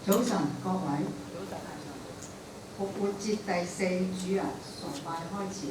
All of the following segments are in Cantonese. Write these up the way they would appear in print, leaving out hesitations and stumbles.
早晨，各位。復活節第四主日崇拜開始。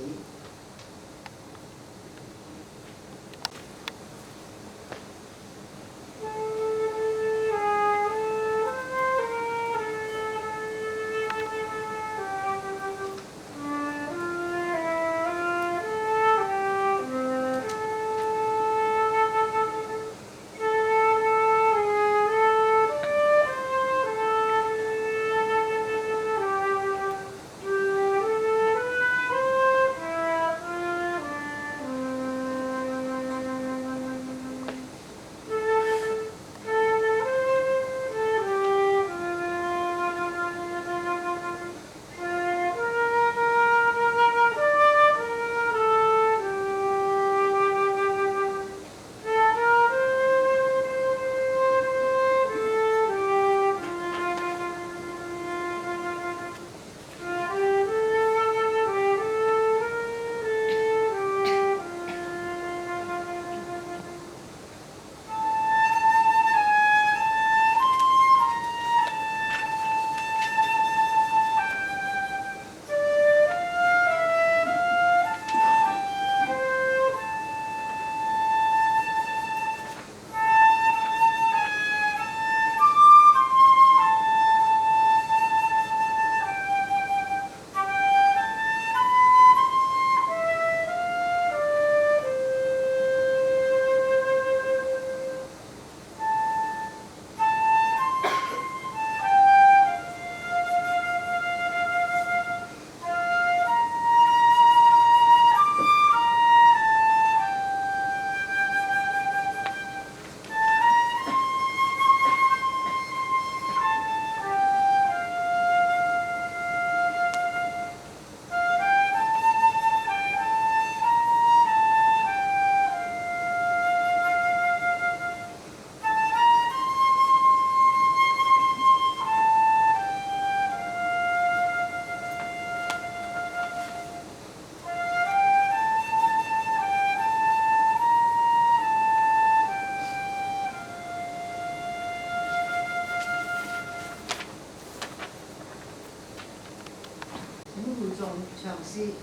唱詩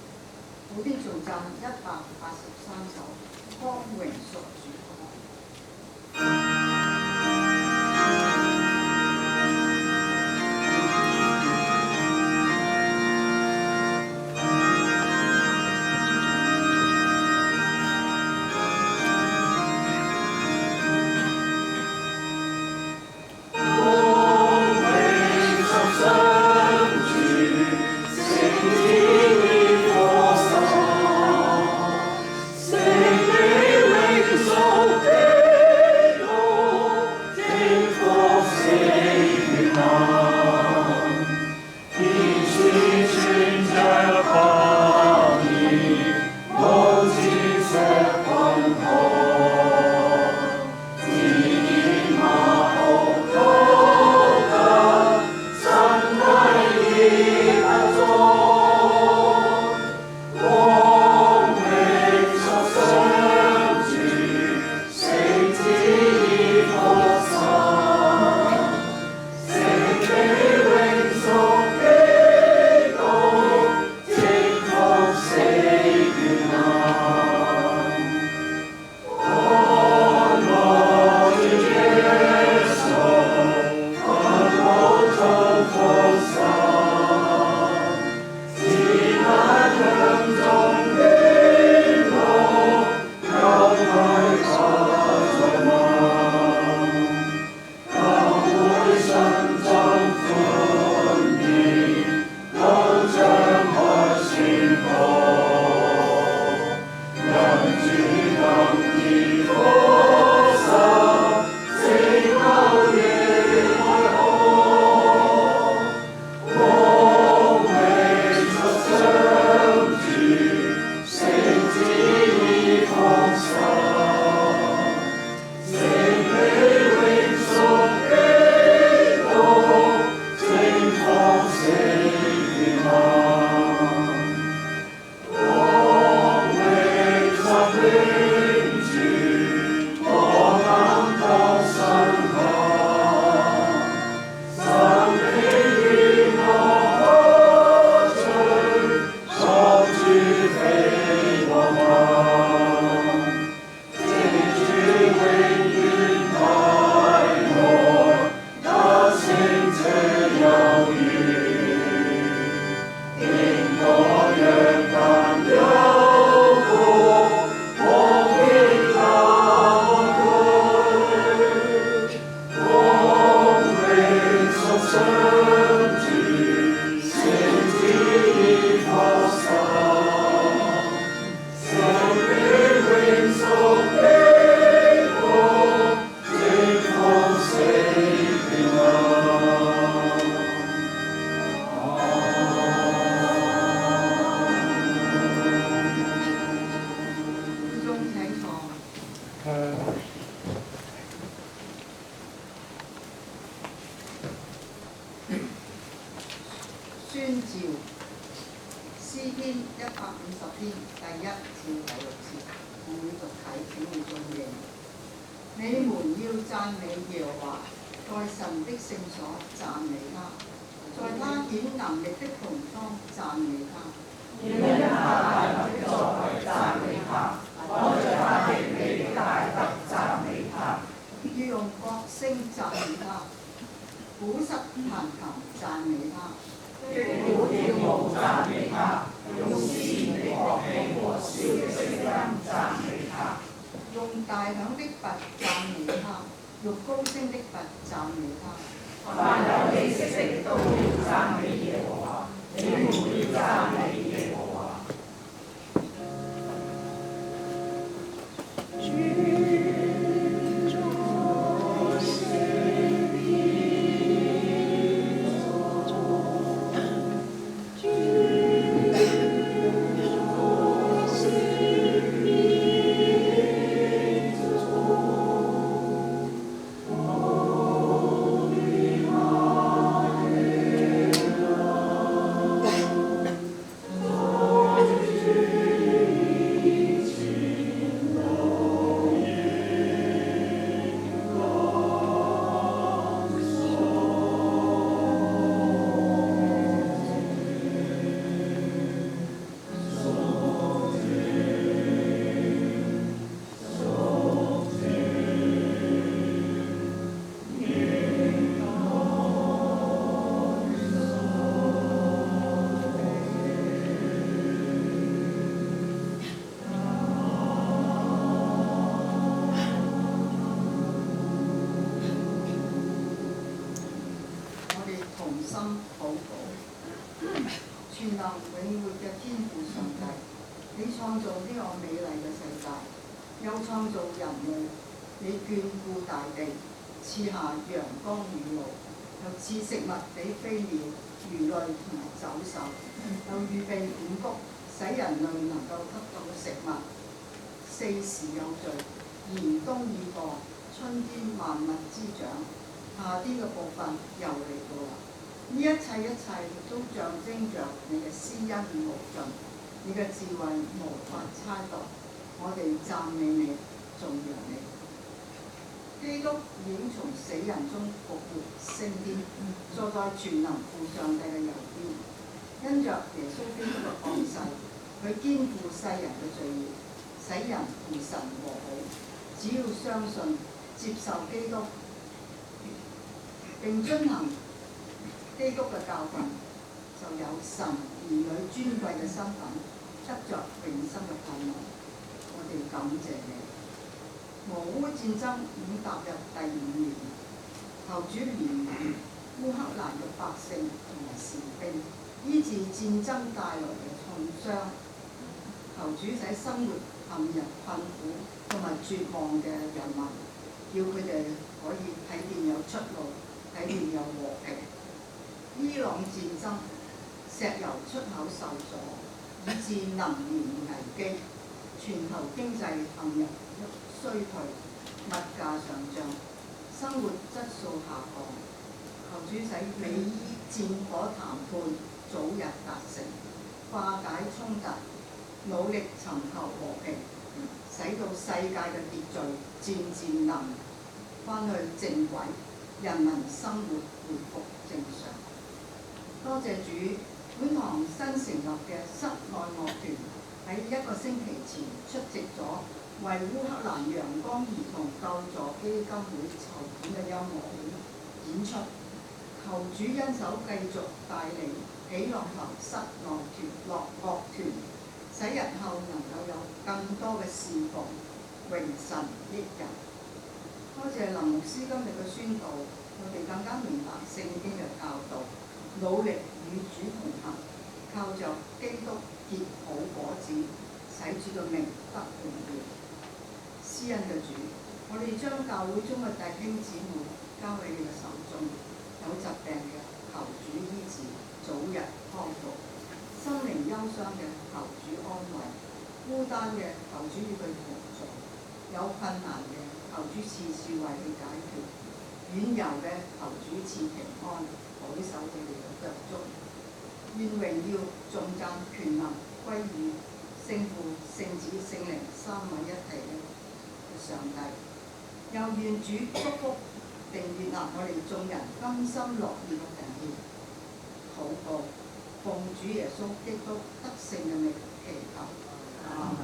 好啲頌讚183首，光榮屬主歌。So 宣召詩篇150篇第1至第6節，我會讀睇，請會做認。你們要讚美耶和華，在神的聖所讚美他，在他顯能力的穹蒼讚美他。要因他大能的作為讚美他，按着他的美的大德讚美他。要用角聲讚美他，鼓瑟彈琴讚美他，擊鼓跳舞讚美他，用絲弦的樂器和簫的聲音讚美他，用大響的鈸讚美他，用高聲的鈸讚美他。凡有氣息的都要讚美耶和華，你們要讚美耶和華。全能永活嘅天父上帝，你創造呢個美麗嘅世界，又創造人類，你眷顧大地，賜下陽光雨露，又賜食物俾飛鳥、魚類同埋走獸，又預備五穀，使人類能夠得到食物。四時有序，嚴冬已過，春天萬物滋長，夏天嘅部分又嚟到啦。呢一切都象徵着你嘅施恩無盡，你嘅智慧無法猜度。我哋讚美你，頌揚你。基督已經從死人中復活升天，坐在全能父上帝嘅右邊。因着耶穌基督嘅降世，佢肩負世人嘅罪孽，使人與神和好。只要相信、接受基督並遵行基督嘅教訓，就有神兒女尊貴嘅身份，得着永生嘅盼望。我哋感謝你。俄烏戰爭已經踏入第5年，求主憐憫烏克蘭嘅百姓同埋士兵，醫治戰爭帶來嘅創傷。求主使生活陷入困苦同埋絕望嘅人民，叫佢哋可以睇見有出路，睇見有和平。伊朗戰爭，石油出口受阻，以致能源危機，全球經濟陷入衰退，物價上漲，生活質素下降。求主使美伊戰火談判早日達成，化解衝突，努力尋求和平，使到世界嘅秩序漸漸能返去正軌，人民生活恢復正常。多謝主，本堂新成立嘅室內樂團喺1個星期前出席咗為烏克蘭陽光兒童救助基金會籌款嘅音樂會演出。求主恩手繼續帶領喜樂堂室內樂團，使日後能夠有更多嘅侍奉，榮神益人。多謝林牧師今日嘅宣導，我哋更加明白聖經嘅教導，努力與主同行，靠着基督結好果子，使主嘅名得榮耀。施恩嘅主，我哋將教會中嘅弟兄姊妹交喺你嘅手中，有疾病嘅求主醫治，早日康復；心靈憂傷嘅求主安慰，孤單嘅求主與佢同在，有困難嘅求主次次為佢解決，遠遊嘅求主賜平安，保守佢哋嘅腳蹤。願榮耀、頌讚、權能歸於聖父、聖子、聖靈三位一體嘅上帝。又願主祝福並悅納我哋眾人甘心樂意嘅奉獻。禱告，奉主耶穌基督得勝嘅名祈求。阿門。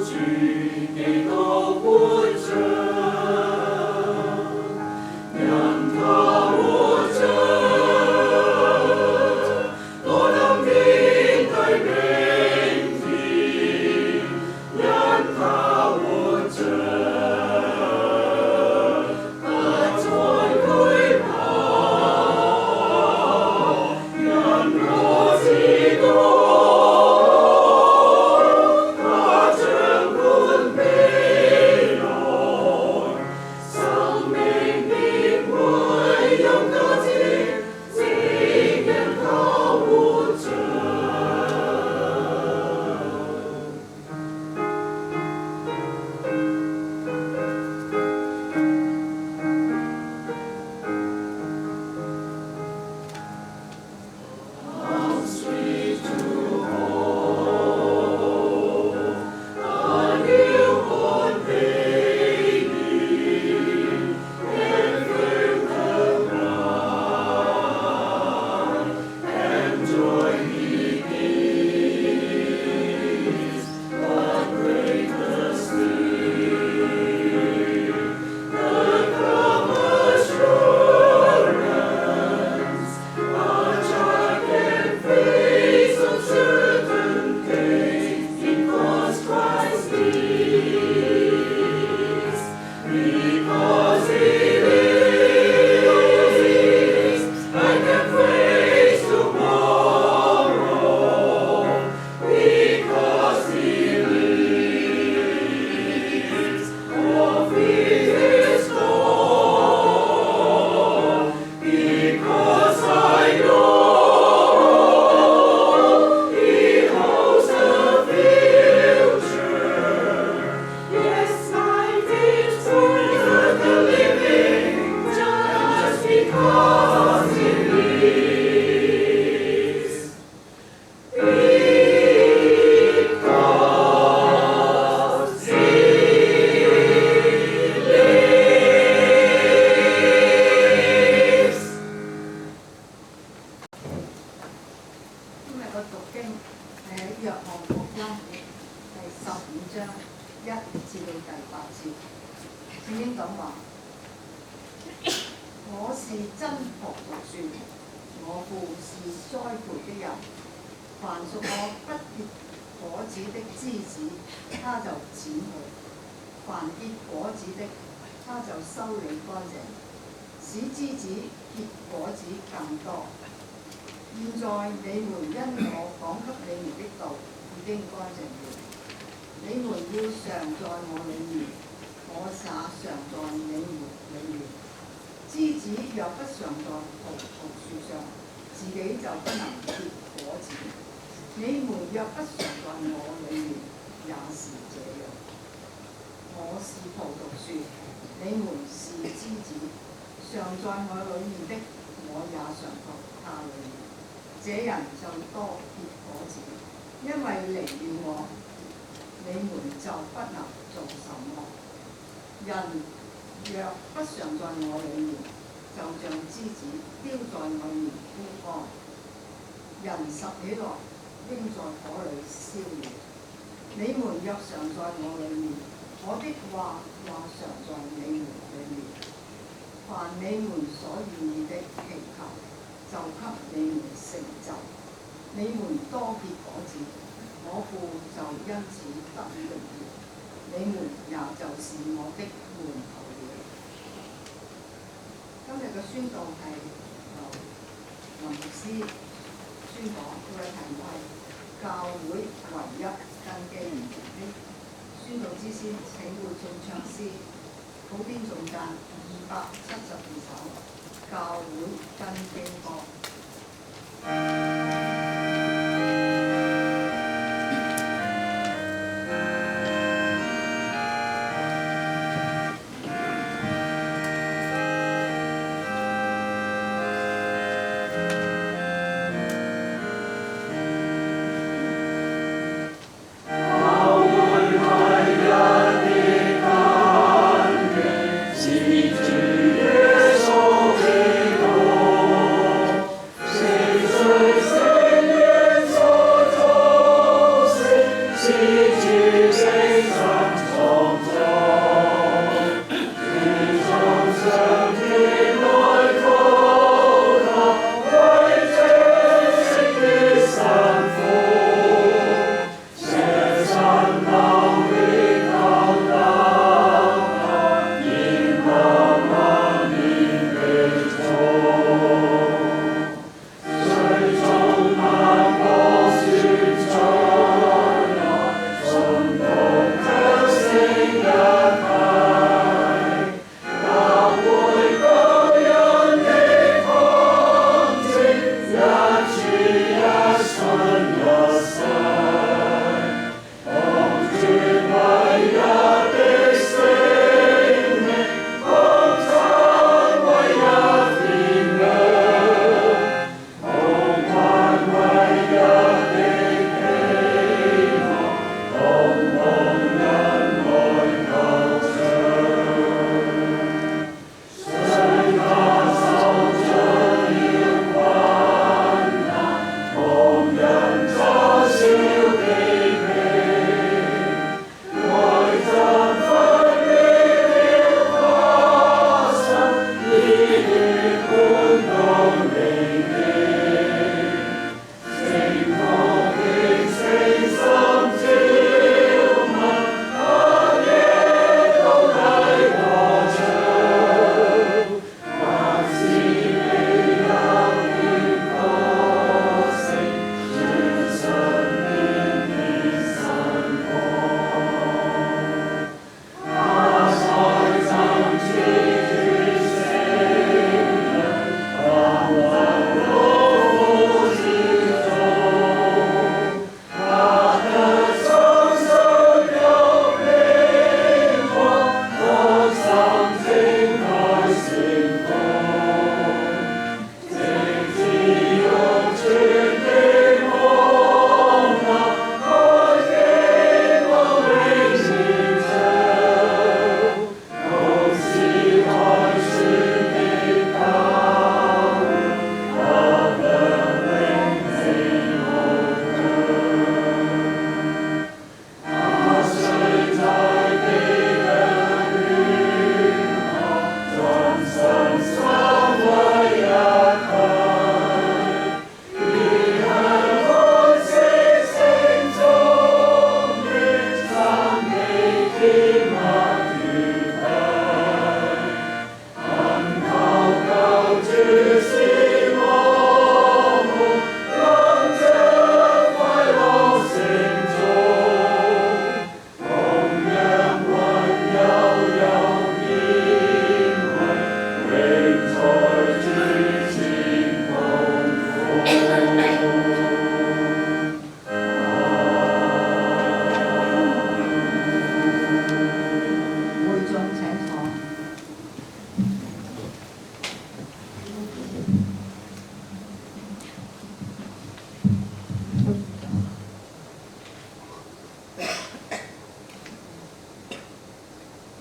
主音第15章1至到第8節，聖經咁話：我是真葡萄樹，我父是栽培的人。凡屬我不結果子的枝子，他就剪去；凡結果子的，他就修理乾淨，使枝子結果子更多。現在你們因我講給你們的道已經乾淨了，你們要常在我裡面，我也常在你們裡面。枝子若不常在葡萄樹上，自己就不能結果子。你們若不常在我裡面，也是這樣。我是葡萄樹，你們是枝子，常在我裡面的，我也常在他裡面。這人就多結果子，因為離了我，你們就不能做什麼。人若不常在我裡面，就像枝子丟在外面枯乾，人拾起來扔在火裡燒了。你們若常在我裡面，我的話也常在你們裡面。凡你們所願意的祈求，就給你們成就。你們多結果子，我父就因此得榮耀，你們也就是我的門徒了。今日嘅宣道係由林牧師宣講，佢嘅題目係教會唯一根基。宣道之先，請會眾唱詩普天頌讚272首教會根基歌。是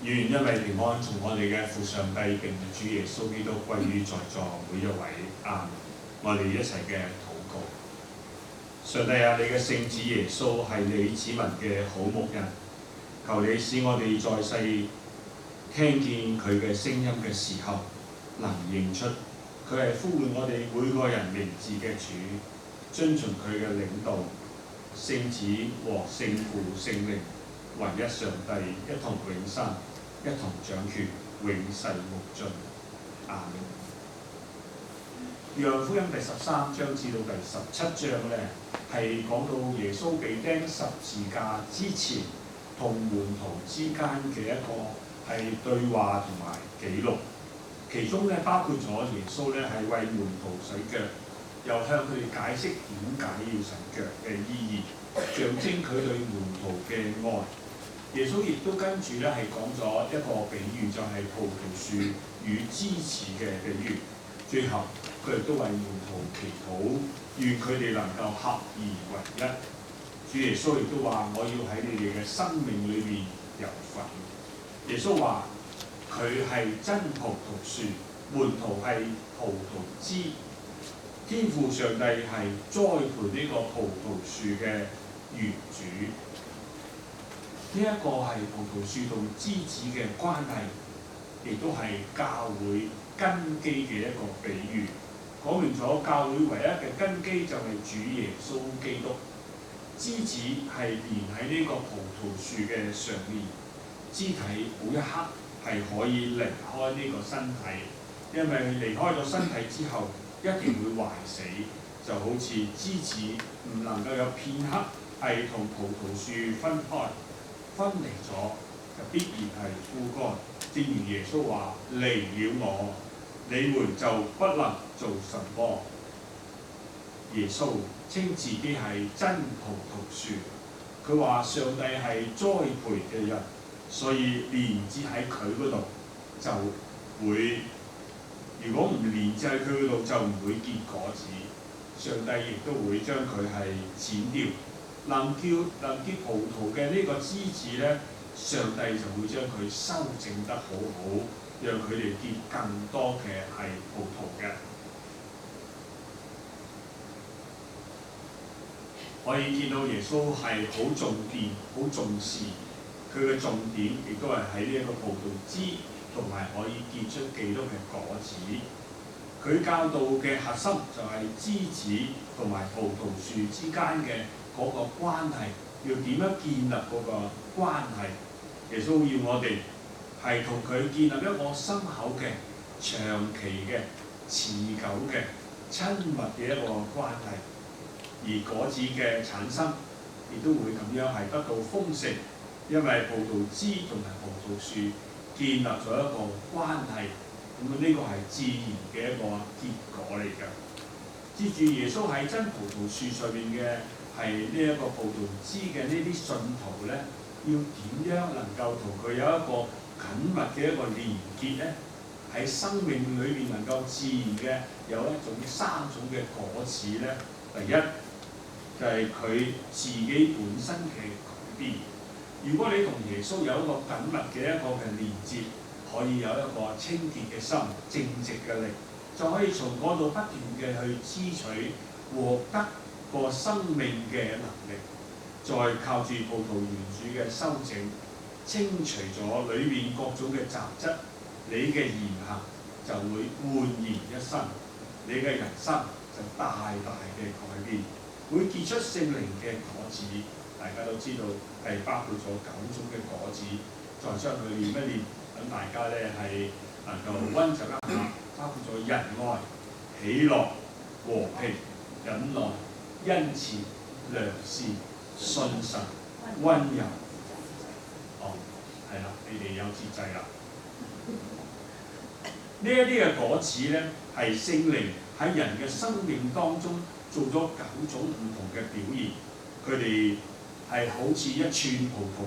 願因為平安從我哋嘅父上帝並主耶穌基督歸於在座每一位。阿們。我哋一齊嘅禱告。上帝啊，你嘅聖子耶穌係你子民嘅好牧人，求你使我哋在世聽見佢嘅聲音嘅時候，能認出佢係呼喚我哋每個人名字嘅主，遵從佢嘅領導。聖子和聖父、聖靈唯一上帝，一同永生，一同掌權，永世無盡。阿們。約翰福音第13章至到第17章呢，係講到耶穌被釘十字架之前同門徒之間嘅一個係對話同埋記錄。其中咧包括咗耶穌咧係為門徒洗腳，又向佢哋解釋點解要洗腳嘅意義，象徵佢對門徒嘅愛。耶穌亦都跟住咧係講咗一個比喻，就係葡萄樹與枝子嘅比喻。最後佢亦都為門徒祈禱，願佢哋能夠合而為一。主耶穌亦都話：我要喺你哋嘅生命裏面有份。耶穌話：佢係真葡萄樹，門徒係葡萄枝。天父上帝係栽培呢個葡萄樹嘅園主。呢一個係葡萄樹同枝子嘅關係，亦都係教會根基嘅一個比喻，講明咗教會唯一嘅根基就係主耶穌基督。枝子係連喺呢個葡萄樹嘅上面，肢體每一刻係可以離開呢個身體，因為離開咗身體之後一定會壞死，就好似枝子唔能夠有片刻係同葡萄樹分開，分離咗就必然係枯乾。正如耶穌話：離了我，你們就不能做什麼。耶穌稱自己係真葡萄樹，佢話上帝係栽培嘅人，所以連接喺佢嗰度就會，如果唔連接喺佢嗰度就唔會結果子。上帝亦都會將佢係剪掉，能結葡萄嘅呢個枝子咧，上帝就會將佢修整得好好，讓佢哋結更多嘅係葡萄嘅。可以見到耶穌係好重點、好重視佢嘅重點，亦都係喺呢一個葡萄枝同埋可以結出幾多嘅果子。佢教導嘅核心就係枝子同埋葡萄樹之間嘅嗰個關係，要點樣建立嗰個關係？耶穌要我哋係同佢建立一個深厚嘅、長期嘅、持久嘅、親密嘅一個關係。而果子嘅產生，亦都會咁樣係得到豐盛，因為葡萄枝同埋葡萄樹建立咗一個關係，咁呢個係自然嘅一個結果嚟㗎。接住耶穌喺真葡萄樹上面嘅係呢一個葡萄枝嘅呢啲信徒咧，要點樣能夠同佢有一個緊密嘅一個連結咧？喺生命裏面能夠自然嘅有一種三種嘅果子咧。第一就係佢自己本身嘅改變。如果你同耶穌有一個緊密嘅一個嘅連結，可以有一個清潔嘅心、正直嘅靈，就可以從嗰度不斷嘅去支取獲得個生命嘅能力，再靠住葡萄園主嘅修整，清除咗裏面各種嘅雜質，你嘅言行就會煥然一新，你嘅人生就大大嘅改變。會結出聖靈嘅果子，大家都知道係包括咗9種嘅果子，再將佢念一念，等大家咧係能夠溫習一下，包括咗仁愛、喜樂、和平、忍耐、恩慈、良善、信實、溫柔。哦，係啦，你哋有節制啦。呢一啲嘅果子咧，係聖靈喺人嘅生命當中做咗9種唔同嘅表現，佢哋係好似一串葡萄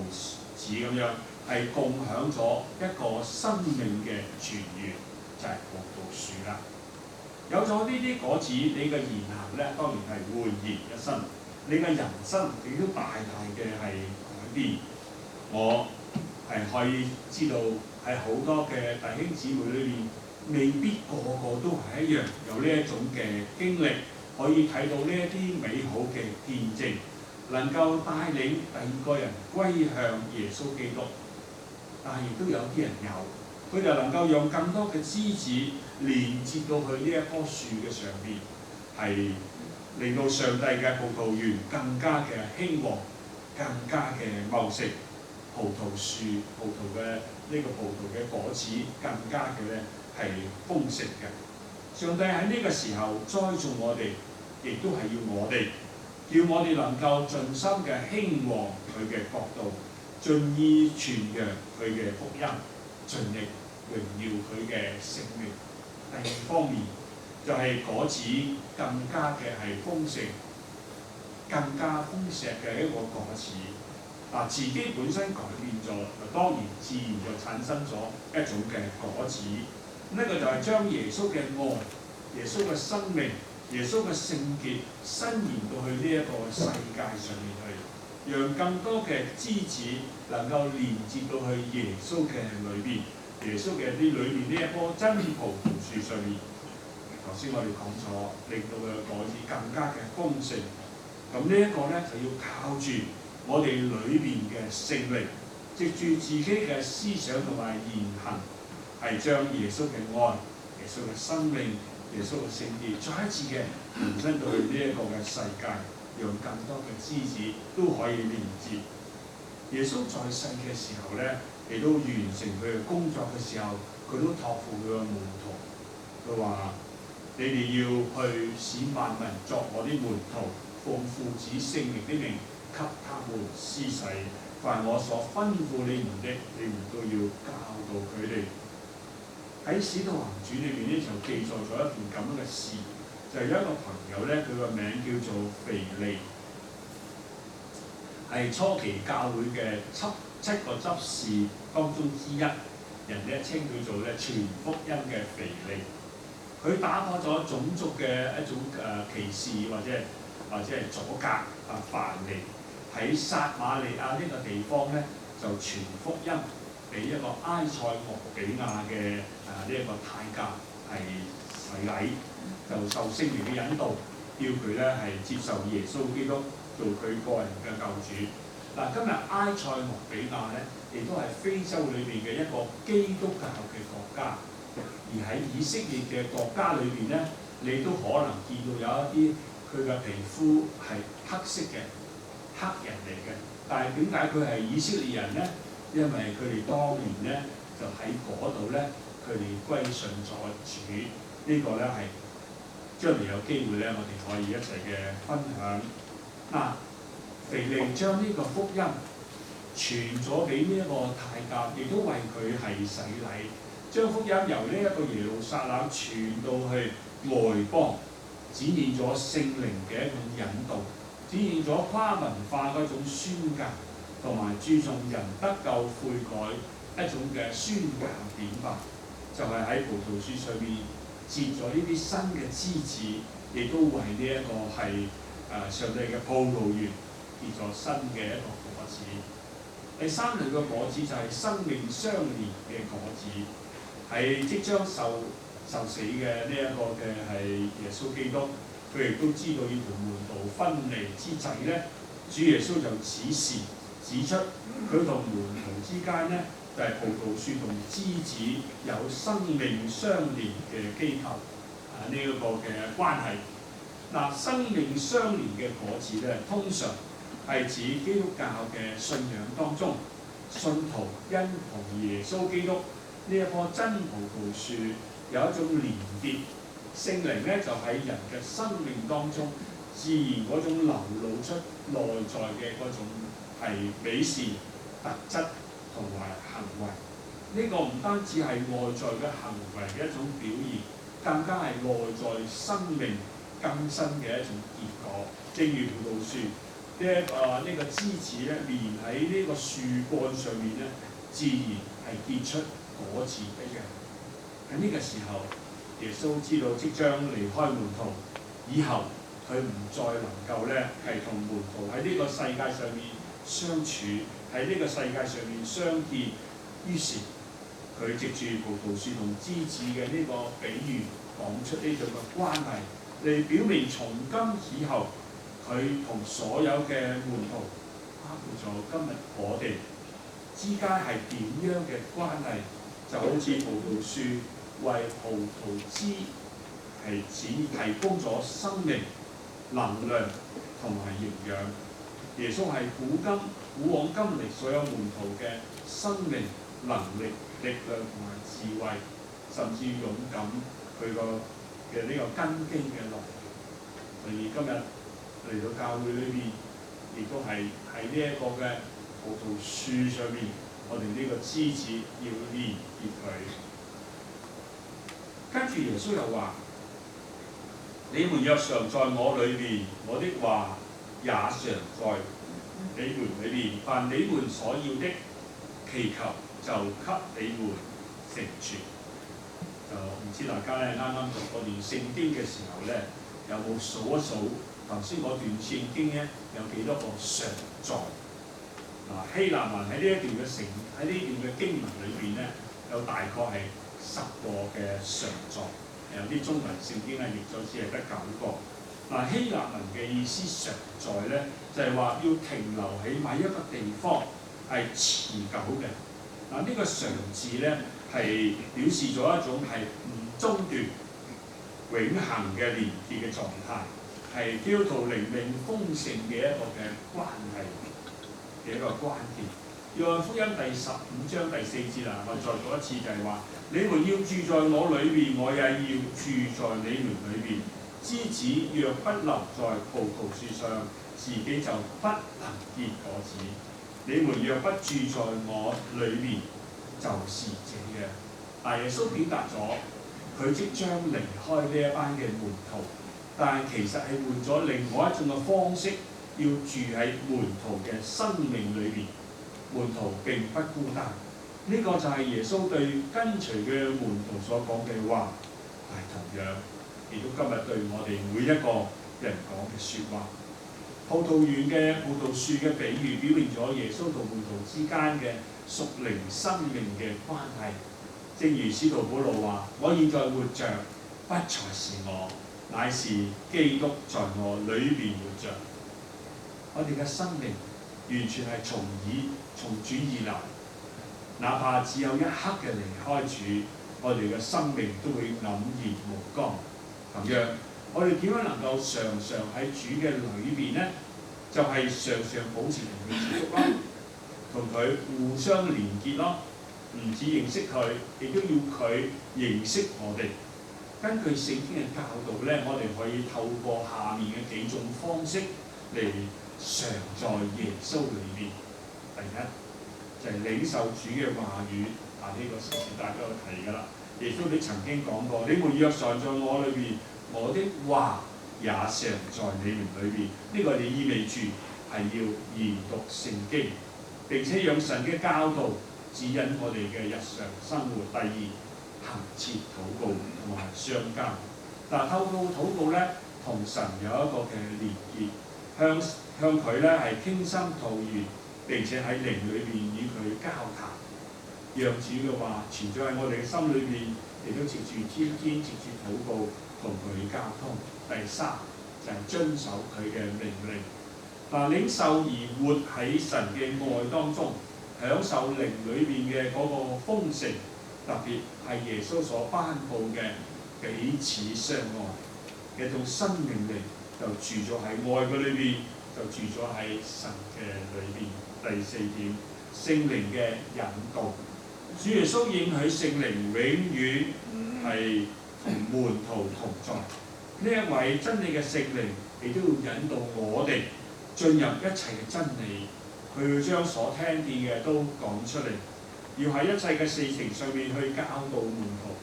籽咁樣，係共享咗一個生命嘅泉源，就係葡萄樹啦。有咗呢啲果子，你嘅言行咧當然係煥然一新，你嘅人生亦都大大嘅係改變。我係可以知道喺好多嘅弟兄姊妹裏面，未必個個都係一樣有呢一種嘅經歷，可以睇到呢一啲美好嘅見證，能夠帶領第二個人歸向耶穌基督。但係亦都有啲人有，佢哋能夠用更多嘅枝子連接到去呢一棵樹嘅上邊，係令到上帝嘅葡萄園更加嘅興旺，更加嘅茂盛。葡萄樹、葡萄嘅呢個葡萄嘅果子更加嘅咧係豐盛嘅。上帝喺呢個時候栽種我哋，亦都係要我哋，叫我哋能夠盡心嘅興旺佢嘅國度，盡意傳揚佢嘅福音，盡力榮耀佢嘅聖名。第二方面就係果子更加嘅係豐盛，更加豐碩嘅一個果子。自己本身改變咗，當然自然就產生咗一種嘅果子。呢個就係將耶穌嘅愛、耶穌嘅生命、耶穌嘅聖潔伸延到去呢一個世界上面去，讓更多嘅枝子能夠連接到去耶穌嘅裏邊，耶穌嘅啲裏邊呢一棵真葡萄樹上面。頭先我哋講咗，令到佢嘅果子更加嘅豐盛。咁呢一個咧就要靠住我哋裏邊嘅聖靈，藉住自己嘅思想同埋言行，係將耶穌嘅愛、耶穌嘅生命、耶穌嘅聖潔，再一次嘅延伸到去呢一個嘅世界，讓更多嘅枝子都可以連接。耶穌在世嘅時候咧，亦都完成佢嘅工作嘅時候，佢都託付佢嘅門徒，佢話：你哋要去使萬民作我啲門徒，奉父子聖靈的名，給他們施洗，凡我所吩咐你們的，你們都要教導佢哋。喺《使徒行傳》裏邊咧，就記載咗一件咁樣嘅事，就係有一個朋友咧，佢個名叫做腓利，係初期教會嘅七個執事當中之一，人咧稱佢做咧傳福音嘅腓利。佢打破咗種族嘅一種歧視或者係阻隔藩籬，喺撒瑪利亞呢個地方咧就傳福音俾一個埃塞俄比亞嘅呢一個太監係洗禮，就受聖靈嘅引導，叫佢咧係接受耶穌基督做佢個人嘅救主。今日埃塞俄比亞咧亦都係非洲裏邊嘅一個基督教嘅國家。而喺以色列嘅國家裏邊咧，你都可能見到有一啲佢嘅皮膚係黑色嘅黑人嚟嘅，但係點解佢係以色列人咧？因為佢哋當年咧就喺嗰度咧，佢哋歸順咗主。呢個咧係將來有機會咧，我哋可以一齊嘅分享。腓利將呢個福音傳咗俾呢一個太監，亦都為佢係洗禮。將福音由呢一個耶路撒冷傳到去外邦，展現咗聖靈嘅一種引導，展現咗跨文化嗰種宣教，同埋注重人得救悔改一種嘅宣教典範。就係喺葡萄樹上面結咗呢啲新嘅枝子，亦都為呢一個係上帝嘅葡萄園結咗新嘅一個果子。第三類嘅果子就係生命相連嘅果子。係即將受死嘅呢一個嘅係耶穌基督，佢亦都知道要同門徒分離之際咧，主耶穌就指出佢同門徒之間咧就係葡萄樹同枝子有生命相連嘅機構呢一個嘅關係。生命相連嘅果子咧，通常係指基督教嘅信仰當中，信徒因同耶穌基督呢一棵真葡萄樹有一種連結，聖靈咧就喺人嘅生命當中，自然嗰種流露出內在嘅嗰種係美善特質同埋行為。呢個唔單止係外在嘅行為嘅一種表現，更加係內在生命更新嘅一種結果。正如葡萄樹呢個枝子咧，連喺呢個樹幹上面咧，自然係結出果子一樣。喺呢個時候，耶穌知道即將離開門徒，以後佢唔再能夠咧係同門徒喺呢個世界上面相處，喺呢個世界上面相見。於是佢藉住葡萄樹同枝子嘅呢個比喻，講出呢種嘅關係，嚟表明從今以後佢同所有嘅門徒，包括咗今日我哋之間係點樣嘅關係，就好似葡萄樹為葡萄枝係只提供咗生命、能量同埋營養。耶穌係古往今嚟所有門徒嘅生命、能力、力量同埋智慧，甚至勇敢佢個嘅呢個根基嘅來源。所以今日嚟到教會裏邊，亦都係喺呢一個嘅葡萄樹上面，我哋呢個枝子要連結佢。跟住耶穌又話：你們若常在我裏邊，我的話也常在你們裏邊。凡你們所要的，祈求就給你們成全。就唔知大家咧啱啱讀嗰段聖經嘅時候咧，有冇數一數頭先嗰段聖經咧有幾多個常在？嗱，希臘文喺呢一段嘅經文裏邊咧，有大概係10個嘅常在。有啲中文聖經咧譯咗只係得9個。嗱，希臘文嘅意思常在咧，就係話要停留喺某一個地方係持久嘅。嗱，呢個常字咧係表示咗一種係唔中斷、永恆嘅連結嘅狀態，係基督徒靈命豐盛嘅一個嘅關係嘅一個關鍵。約翰福音第15章第4節啦，我再讀一次就係話：你們要住在我裏邊，我也要住在你們裏邊。枝子若不留在葡萄樹上，自己就不能結果子。你們若不住在我裏邊，就是這樣。但耶穌表達咗佢即將離開呢一班嘅門徒，但係其實係換咗另外一種嘅方式，要住喺門徒嘅生命裏邊。門徒並不孤單，呢、這個就係耶穌對跟隨嘅門徒所講嘅話，係同樣亦都今日對我哋每一個人講嘅説話。葡萄園嘅葡萄樹嘅比喻，表明咗耶穌同門徒之間嘅屬靈生命嘅關係。正如使徒保羅話：我現在活着，不再是我，乃是基督在我裏邊活着。我哋嘅生命完全係從主而來，哪怕只有一刻嘅離開主，我哋嘅生命都會黯然無光。咁樣，我哋點樣能夠常常喺主嘅裏邊呢？就係、常常保持同佢接觸咯，同佢互相連結咯。唔止認識佢，亦都要佢認識我哋。根據聖經嘅教導咧，我哋可以透過下面嘅幾種方式嚟常在耶穌裏邊。第一就係、領受主嘅話語，呢個時時大家有提㗎啦。耶穌你曾經講過：你們若常在我裏邊，我的話也常在你們裏邊。呢個就意味住係要研讀聖經，並且讓神嘅教導指引我哋嘅日常生活。第二，恆切禱告同埋相交。但透過禱告咧，同神有一個嘅連結，向佢咧係傾心吐意，並且喺靈裏邊與佢交談，讓主嘅話存在喺我哋嘅心裏邊，亦都藉住天天藉住禱告同佢交通。第三就係、遵守佢嘅命令。領受而活喺神嘅愛當中，享受靈裏邊嘅嗰個豐盛，特別係耶穌所頒布嘅彼此相愛嘅一種生命力，就住咗喺愛嘅裏邊，就住咗喺神嘅裏邊。第四點，聖靈嘅引導。主耶穌應許聖靈永遠係同門徒同在。呢一位真理嘅聖靈，亦都要引導我哋進入一切嘅真理。佢要將所聽見嘅都講出嚟，要喺一切嘅事情上面去教導門徒，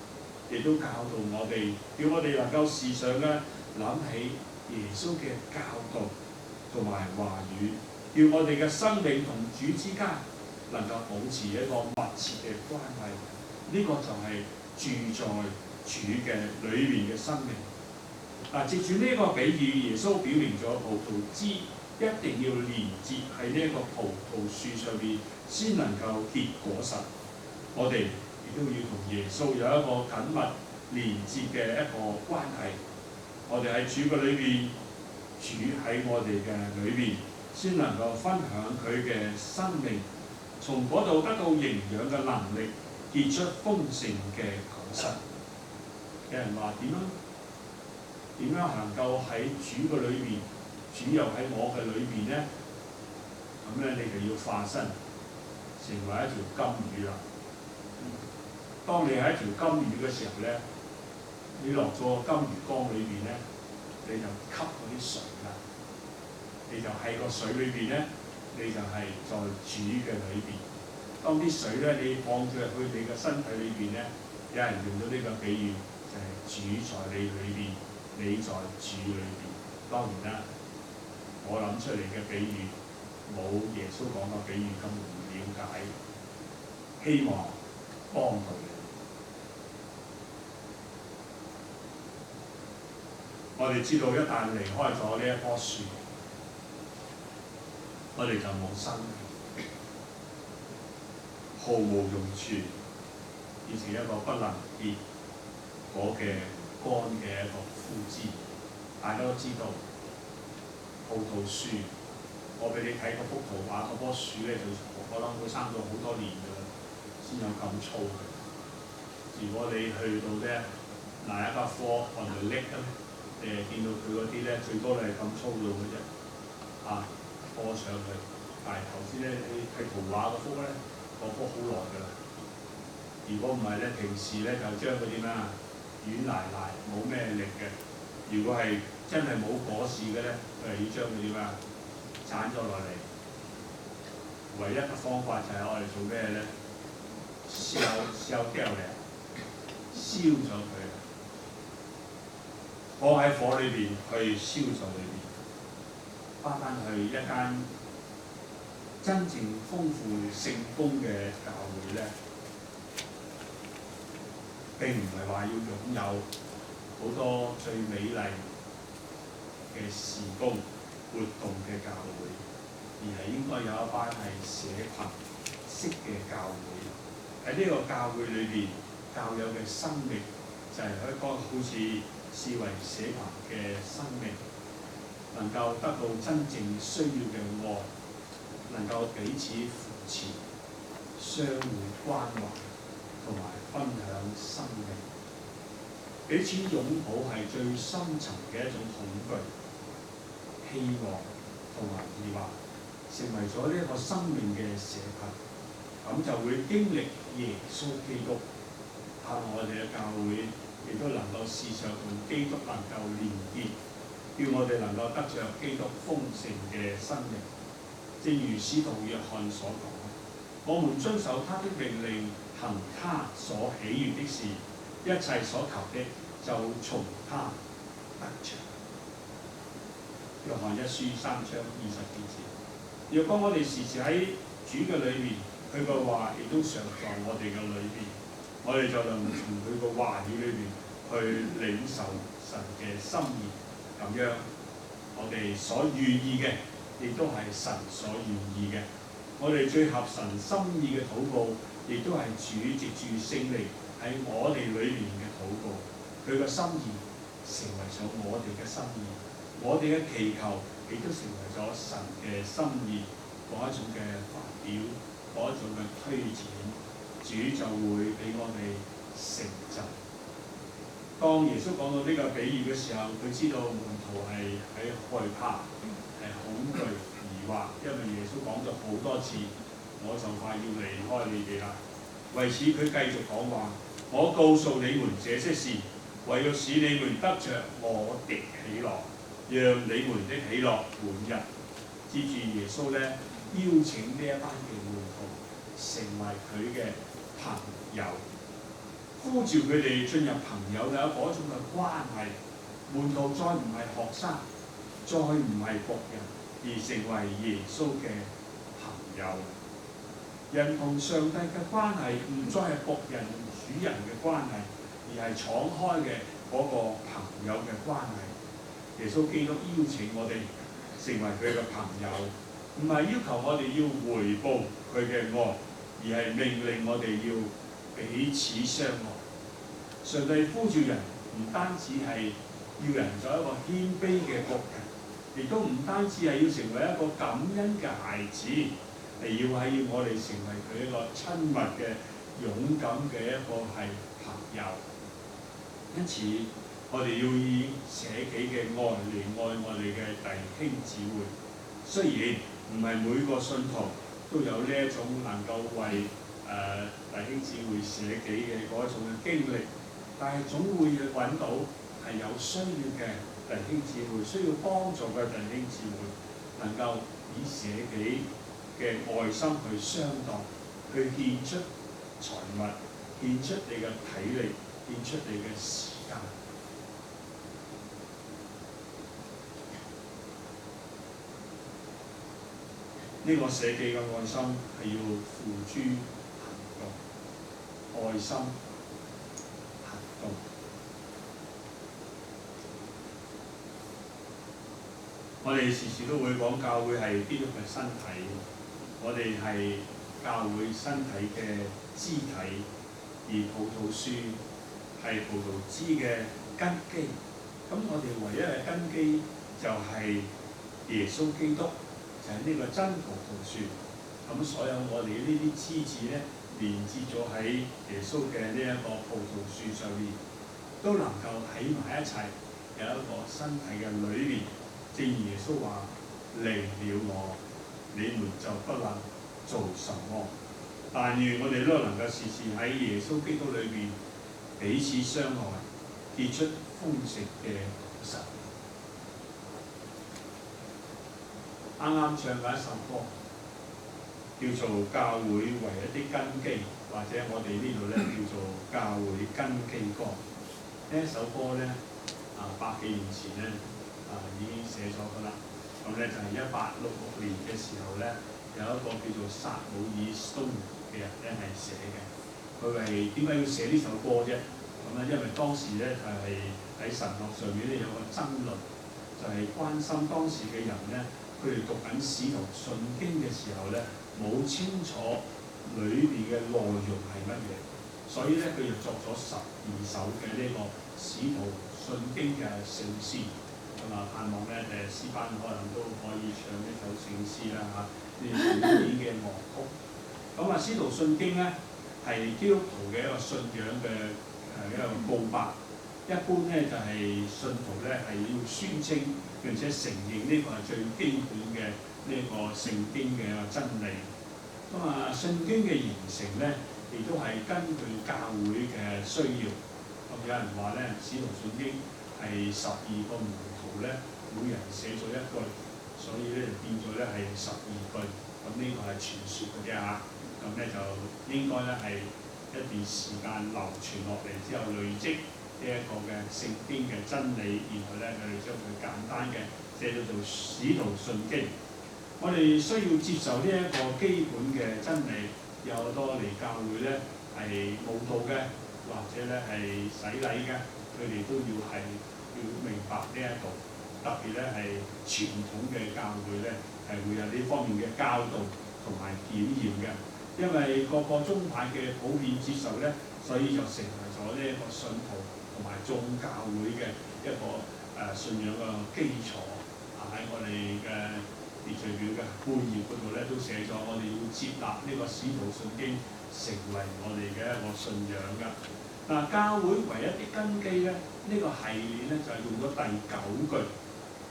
亦都教導我哋，叫我哋能夠時常咧諗起耶穌嘅教導同埋話語，叫我哋嘅生命同主之間能夠保持一個密切嘅關係。呢、個就係住在主嘅裏面嘅生命。藉住呢個比喻，耶穌表明咗葡萄枝一定要連接喺呢一個葡萄樹上邊，先能夠結果實。我哋亦都要同耶穌有一個緊密連接嘅一個關係。我哋喺主嘅裏邊，主喺我哋嘅裏邊，先能夠分享佢嘅生命，從嗰度得到營養嘅能力，結出豐盛嘅果實。有人話點樣能夠喺主嘅裏邊，主又喺我嘅裏邊咧？咁咧你就要化身成為一條金魚啦。當你係一條金魚嘅時候咧，你落咗金魚缸裏邊咧，你就吸嗰啲水啦。你就喺個水裏邊咧，你就係在主嘅裏邊。當啲水咧，你放咗入去你嘅身體裏邊咧，有人用到呢個比喻，就係主在你裏邊，你在主裏邊。當然啦，我諗出嚟嘅比喻冇耶穌講嘅比喻咁容易了解，希望幫到你。我哋知道一旦離開咗呢一棵樹，我哋就冇生命，毫無用處，變成一個不能結果嘅乾嘅一個枯枝。大家都知道葡萄樹，我俾你睇嗰幅圖畫，嗰棵樹咧就我諗佢生咗好多年㗎啦，先有咁粗嘅。如果你去到咧嗱一家科on the lake咧，見到佢嗰啲咧最多係咁粗度嘅啫，拖上去。但係頭先咧你睇圖畫嗰幅咧，嗰幅好耐㗎啦。如果唔係咧，平時咧就將嗰啲咩軟賴賴冇咩力嘅。如果係真係冇果樹嘅咧，佢係要將佢點啊斬咗落嚟。唯一嘅方法就係我哋做咩咧？燒掉咧，燒咗佢，放喺火裏邊去燒咗裏邊，翻去一間真正豐富聖工嘅教會咧，並唔係話要擁有好多最美麗嘅事工活動嘅教會，而係應該有一班係社群式嘅教會。喺呢個教會裏邊，教友嘅生命就係一個好似視為社群嘅生命，能夠得到真正需要嘅愛，能夠彼此扶持、相互關懷同埋分享生命。彼此擁抱係最深層嘅一種恐懼、希望同埋疑惑，成為咗呢一個生命嘅社群，咁就會經歷耶穌基督。盼望我哋嘅教會亦都能夠時常同基督能夠連結，叫我哋能夠得着基督豐盛嘅生命。正如使徒約翰所講，我們遵守他的命令，行他所喜悅的事，一切所求的就從他得着。約翰一書3章20節。若果我哋時時喺主嘅裏面，佢嘅話亦都常在我哋嘅裏邊，我哋就能從佢嘅話語裏邊去領受神嘅心意。咁樣，我哋所願意嘅，亦都係神所願意嘅。我哋最合神心意嘅禱告，亦都係主藉住聖靈喺我哋裏面嘅禱告。佢嘅心意成為咗我哋嘅心意，我哋嘅祈求亦都成為咗神嘅心意。嗰一種嘅發表，嗰一種嘅推展，主就會俾我哋成就。當耶穌講到呢個比喻嘅時候，佢知道門徒係喺害怕、係恐懼、疑惑，因為耶穌講咗好多次，我就快要離開你哋啦。為此佢繼續講話：我告訴你們這些事，為要使你們得着我的喜樂，讓你們的喜樂滿溢。接住耶穌咧，邀請呢一班嘅門徒成為佢嘅朋友，呼召佢哋進入朋友嘅嗰種嘅關係。門徒再唔係學生，再唔係僕人，而成為耶穌嘅朋友。人同上帝嘅關係唔再係僕人同主人嘅關係，而係敞開嘅嗰個朋友嘅關係。耶穌基督邀請我哋成為佢嘅朋友，唔係要求我哋要回報佢嘅愛，而係命令我哋要彼此相愛。上帝呼召人唔單止係要人做一個謙卑嘅僕人，亦都唔單止係要成為一個感恩嘅孩子，要我哋成為佢一個親密嘅、勇敢嘅一個係朋友。因此，我哋要以捨己嘅愛嚟愛我哋嘅弟兄姊妹。雖然唔係每個信徒都有呢一種能夠為弟兄姊妹捨己嘅嗰種嘅經歷，但係總會揾到係有需要嘅弟兄姊妹，需要幫助嘅弟兄姊妹，能夠以捨己嘅愛心去相待，去獻出財物，獻出你嘅體力，獻出你嘅時間。呢個捨己嘅愛心係要付諸行動，愛心行動。我哋時時都會講教會係基督嘅身體，我哋係教會身體嘅肢體，而葡萄樹係葡萄枝嘅根基。咁我哋唯一嘅根基就係耶穌基督。就係呢個真葡萄樹，咁所有我哋呢啲枝子咧，連接咗喺耶穌嘅呢一個葡萄樹上面，都能夠喺埋一齊，有一個身體嘅裏面。正如耶穌話：離了我，你們就不能做什麼。但願我哋都能夠時時喺耶穌基督裏面彼此相愛，結出豐盛嘅果實。啱啱唱嘅一首歌叫做《教會為一啲根基》，或者我哋呢度咧叫做《教會根基歌》。呢一首歌咧100幾年前咧已經寫咗㗎啦。咁咧就係1866年嘅時候咧，有一個叫做撒母耳 Stone 嘅人咧係寫嘅。佢係點解要寫呢首歌啫？咁咧因為當時咧就係喺神學上面咧有個爭論，就係關心當時嘅人咧。佢哋讀緊《使徒信經》嘅時候咧，冇清楚裏邊嘅內容係乜嘢，所以咧佢就作咗12首嘅呢個《使徒信經》嘅聖詩。咁盼望咧詩班可能都可以唱呢首聖詩啦嚇，呢啲古典嘅樂曲。咁《使徒信經》咧係基督徒嘅一個信仰嘅一個告白。一般咧就係信徒咧係要宣稱並且承認呢個係最基本嘅呢個聖經嘅真理。咁聖經嘅形成咧，亦都係根據教會嘅需要。咁有人話咧，《使徒信經》係12個門徒咧，每人寫咗一句，所以咧就變咗咧係12句。咁呢個係傳說嘅啫嚇。咁咧就應該咧係一段時間流傳落嚟之後累積。呢一個嘅聖經嘅真理，然後咧佢哋將佢簡單嘅寫到做《使徒信經》。我哋需要接受呢一個基本嘅真理。有好多嚟教會咧係慕道嘅，或者咧係洗禮嘅，佢哋都要明白呢一度。特別咧係傳統嘅教會咧係會有呢方面嘅教導同埋檢驗嘅。因為個個宗派嘅普遍接受咧，所以就成為咗呢一個信徒同埋眾教會嘅一個信仰嘅基礎。喺我哋嘅秩序表嘅背頁嗰度咧，都寫咗我哋要接納呢個使徒信經成為我哋嘅一個信仰㗎。教會唯一啲根基咧，呢個系列咧就係用咗第9句，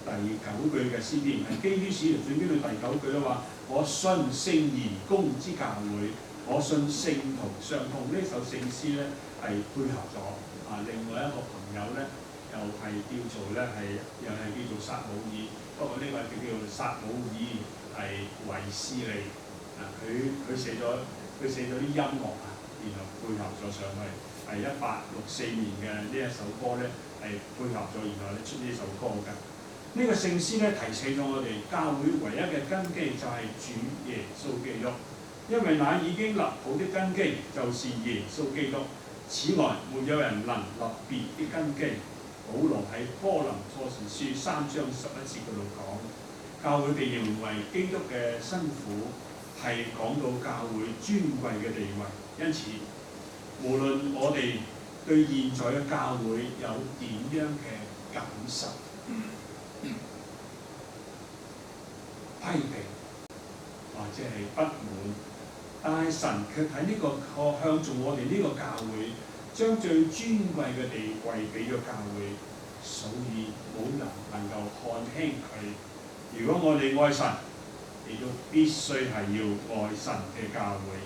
第9句嘅詩篇係基於使徒信經嘅第9句啦，話我信聖而公之教會，我信聖徒相通。呢首聖詩咧係配合咗另外一個朋友咧，又係叫做咧又係叫做撒母耳，不過呢個叫做撒母耳係維斯利佢寫咗啲音樂然後配合咗上去，係1864年嘅呢一首歌咧係配合咗，然後咧出呢首歌㗎。呢個聖詩咧提醒咗我哋，教會唯一嘅根基就係主耶穌基督，因為那已經立好的根基就是耶穌基督。此外，沒有人能立別的根基。保羅喺哥林多前書3章11節嗰度講，教會被認為基督嘅辛苦係講到教會尊貴嘅地位，因此無論我哋對現在嘅教會有點樣嘅感受、批評或者係不滿，但係神卻喺呢個向住我哋呢個教會，將最尊貴嘅地位俾咗教會，所以冇人能夠看輕佢。如果我哋愛神，亦都必須係要愛神嘅教會。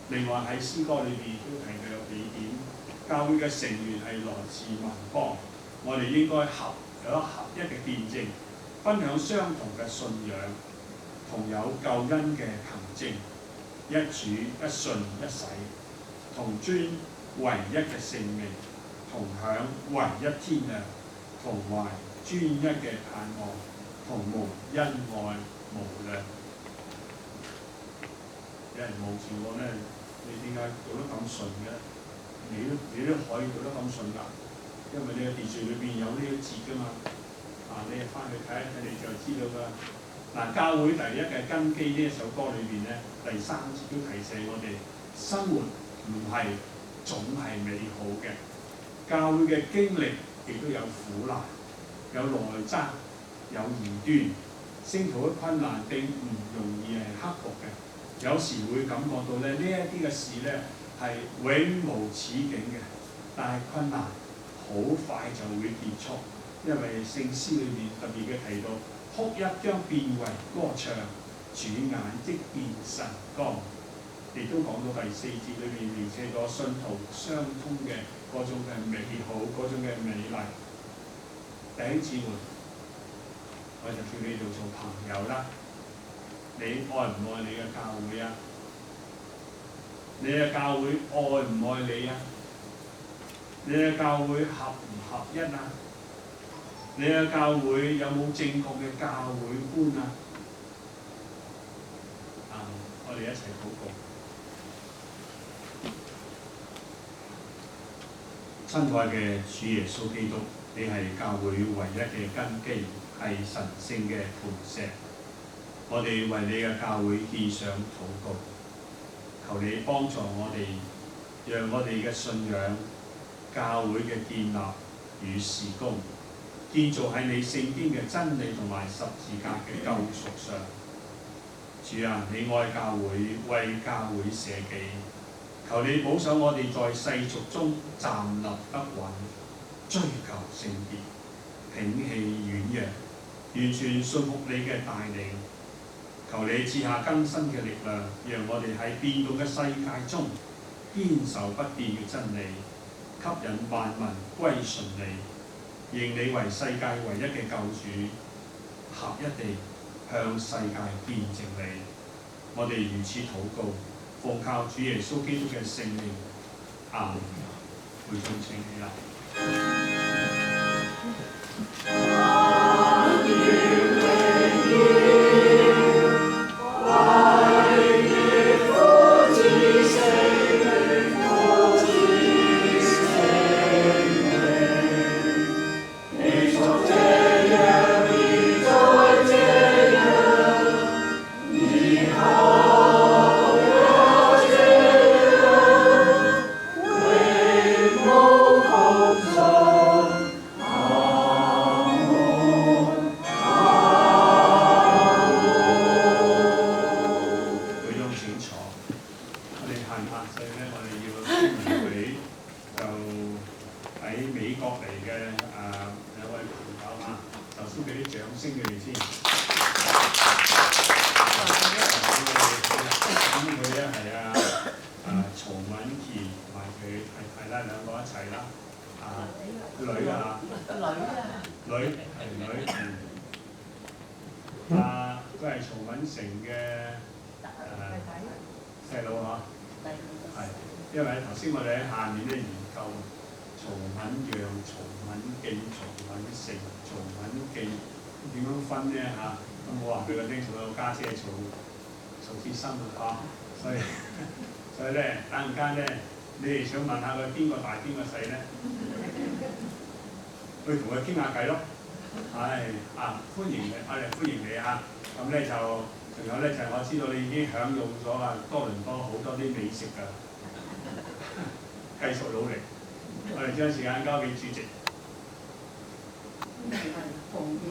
另外喺詩歌裏邊都提到有幾點，教會嘅成員係來自萬邦，我哋應該有合一嘅見證，分享相同嘅信仰，同有救恩嘅憑證，一主一信一洗，同尊唯一嘅聖名，同享唯一天亮，同懷專一嘅盼望，同蒙恩愛無量。有人望住我咧，你點解讀得咁順嘅？你都可以讀得咁順㗎，因為你嘅秩序裏邊有呢一節㗎嘛。你翻去睇一睇你就知道㗎。教會第一嘅根基呢一首歌裏邊咧，第3節都提醒我哋，生活唔係總係美好嘅，教會嘅經歷亦都有苦難，有內爭，有異端，聖徒嘅困難並唔容易係克服嘅。有時會感覺到咧，呢一啲嘅事咧係永無止境嘅，但係困難好快就會結束，因為聖詩裏面特別嘅提到，哭泣將變為歌唱，主眼即變晨光。亦都講到第4節裏面描寫咗信徒相通嘅嗰種嘅美好，嗰種嘅美麗。弟兄姊妹，我就叫你做朋友啦。你愛唔愛你嘅教會啊？你嘅教會愛唔愛你啊？你嘅教會合唔合一啊？你嘅教會有冇正確嘅教會觀啊？我哋一齊禱告。親愛嘅主耶穌基督，你係教會唯一嘅根基，係神聖嘅磐石。我哋為你嘅教會獻上禱告，求你幫助我哋，讓我哋嘅信仰、教會嘅建立與事工，建造喺你聖經嘅真理同埋十字架嘅救贖上。主啊，你愛教會，為教會捨己，求你保守我哋在世俗中站立得穩，追求聖潔，摒棄軟弱，完全信服你嘅帶領。求你賜下更新嘅力量，讓我哋喺變動嘅世界中堅守不變嘅真理，吸引萬民歸順你，認你為世界唯一嘅救主，合一地向世界見證你。我哋如此禱告，奉靠主耶穌基督嘅聖名，阿們。會眾請起立。佢係曹敏成嘅細佬嗬，係，因為頭先我哋喺下面咧研究曹敏陽、曹敏記、曹敏成、曹敏記點樣分咧嚇？咁我話佢個丁仲有家姐曹鐵心啊，所以咧等陣間咧，你哋想問下佢邊個大邊個細咧？去同佢傾下偈咯。歡迎你，我哋歡迎你啊！咁咧就仲有咧就我知道你已經享用咗多倫多好多啲美食㗎，繼續努力。我哋將時間交俾主席。係奉獻。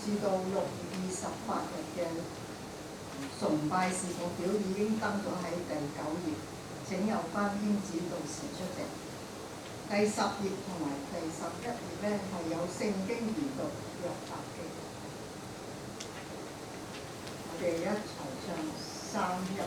至到6月28日嘅崇拜事奉表已經登咗喺第9頁，請有關兄子到時出席。第10頁同埋第11頁咧係有聖經研讀約伯記，我哋一齊唱一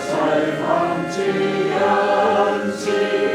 切憑主恩賜。